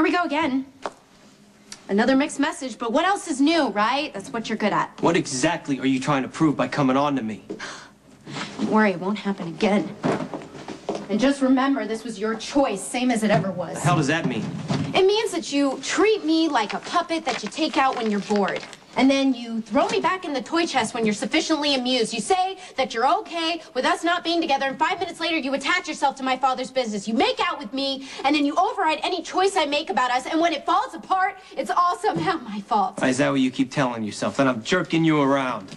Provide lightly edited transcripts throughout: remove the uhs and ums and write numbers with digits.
we go again. Another mixed message, but what else is new, right? That's what you're good at. What exactly are you trying to prove by coming on to me? Don't worry, it won't happen again. And just remember, this was your choice, same as it ever was. The hell does that mean? It means that you treat me like a puppet that you take out when you're bored. And then you throw me back in the toy chest when you're sufficiently amused. You say that you're okay with us not being together, and 5 minutes later you attach yourself to my father's business. You make out with me, and then you override any choice I make about us, and when it falls apart, it's all somehow my fault. Is that what you keep telling yourself? That I'm jerking you around?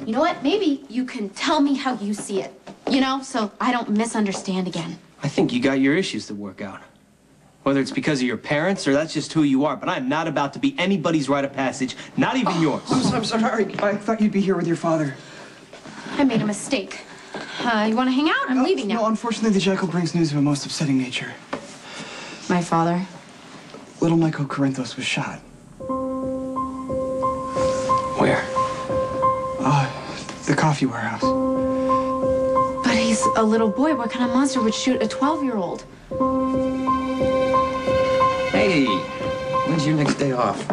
You know what? Maybe you can tell me how you see it, you know, so I don't misunderstand again. I think you got your issues to work out. Whether it's because of your parents or that's just who you are, but I'm not about to be anybody's rite of passage, not even yours. I'm sorry. I thought you'd be here with your father. I made a mistake. You want to hang out? I'm leaving now. No, unfortunately, the jackal brings news of a most upsetting nature. My father? Little Michael Corinthos was shot. Where? The coffee warehouse. But he's a little boy. What kind of monster would shoot a 12-year-old? Hey, when's your next day off?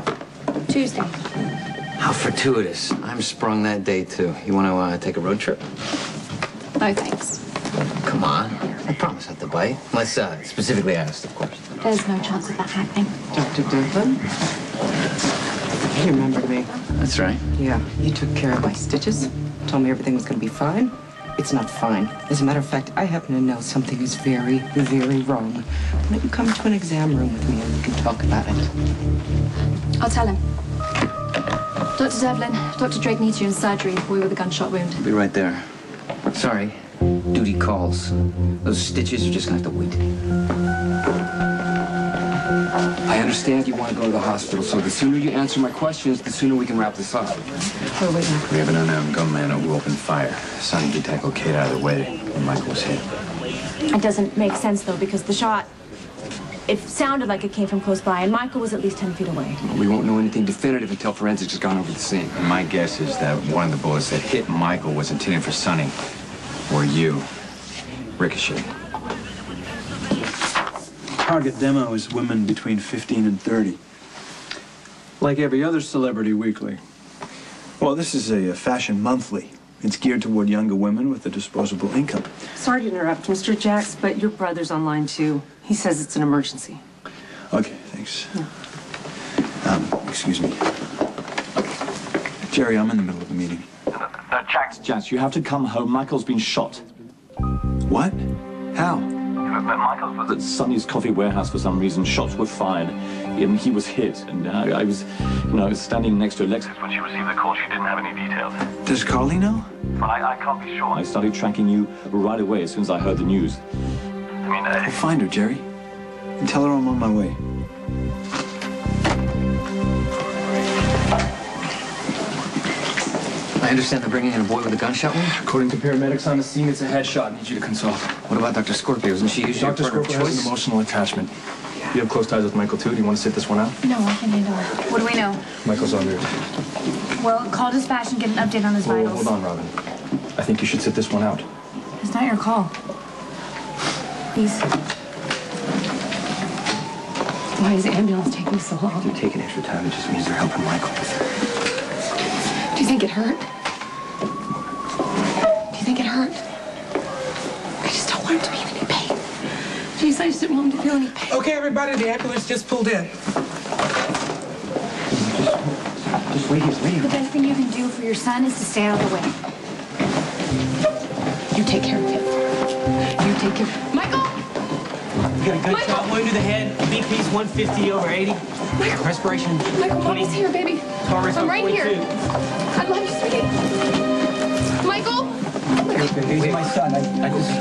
Tuesday. How fortuitous. I'm sprung that day, too. You want to take a road trip? No, thanks. Come on. I promise not to bite. Unless specifically asked, of course. There's no chance of that happening. Dr. Devlin? You remembered me. That's right. Yeah, you took care of my stitches, told me everything was going to be fine. It's not fine. As a matter of fact, I happen to know something is very, very wrong. Why don't you come to an exam room with me and we can talk about it? I'll tell him. Dr. Devlin, Dr. Drake needs you in surgery, the boy with a gunshot wound. I'll be right there. Sorry. Duty calls. Those stitches are just going to have to wait. I understand you want to go to the hospital, so the sooner you answer my questions, the sooner we can wrap this up. What are we doing? We have an unarmed gunman who opened fire. Sonny did tackle Kate out of the way when Michael was hit. It doesn't make sense, though, because the shot, it sounded like it came from close by, and Michael was at least 10 feet away. Well, we won't know anything definitive until forensics has gone over the scene. And my guess is that one of the bullets that hit Michael was intended for Sonny. Or you. Ricochet. Target demo is women between 15 and 30. Like every other celebrity weekly. Well, this is a fashion monthly. It's geared toward younger women with a disposable income. Sorry to interrupt, Mr. Jacks, but your brother's online, too. He says it's an emergency. Okay, thanks. Yeah. Excuse me. Jerry, I'm in the middle of a meeting. Jacks, you have to come home. Michael's been shot. What? How? Michael was at Sonny's coffee warehouse for some reason. Shots were fired. He was hit, and I was standing next to Alexis when she received the call. She didn't have any details. Does Carly know? Well, I can't be sure. I started tracking you right away as soon as I heard the news. I'll find her, Jerry. And tell her I'm on my way. I understand they're bringing in a boy with a gunshot wound? According to paramedics on the scene, it's a headshot. I need you to consult. What about Dr. Scorpio? Isn't she usually Dr. a partner of Scorpio has choice? an emotional attachment. You have close ties with Michael, too. Do you want to sit this one out? No, I can handle it. What do we know? Michael's on route. Well, call dispatch and get an update on his Whoa, vitals. hold on, Robin. I think you should sit this one out. It's not your call. Please. Why is the ambulance taking so long? They're taking extra time. It just means they're helping Michael. Do you think it hurt? Do you think it hurt? I just don't want him to be in any pain. Jeez, I just didn't want him to feel any pain. Okay, everybody, the ambulance just pulled in. Just wait here. The best thing you can do for your son is to stay out of the way. You take care of him. You take care. Michael! You got a gunshot wound to the head. BP's 150/80. Michael! Respiration. Michael, Mommy's here, baby. I'm right here. I love you, sweetie. Michael! He's my son.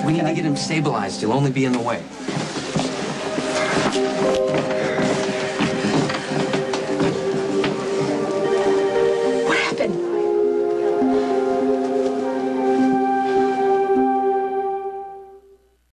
We need to get him stabilized. He'll only be in the way.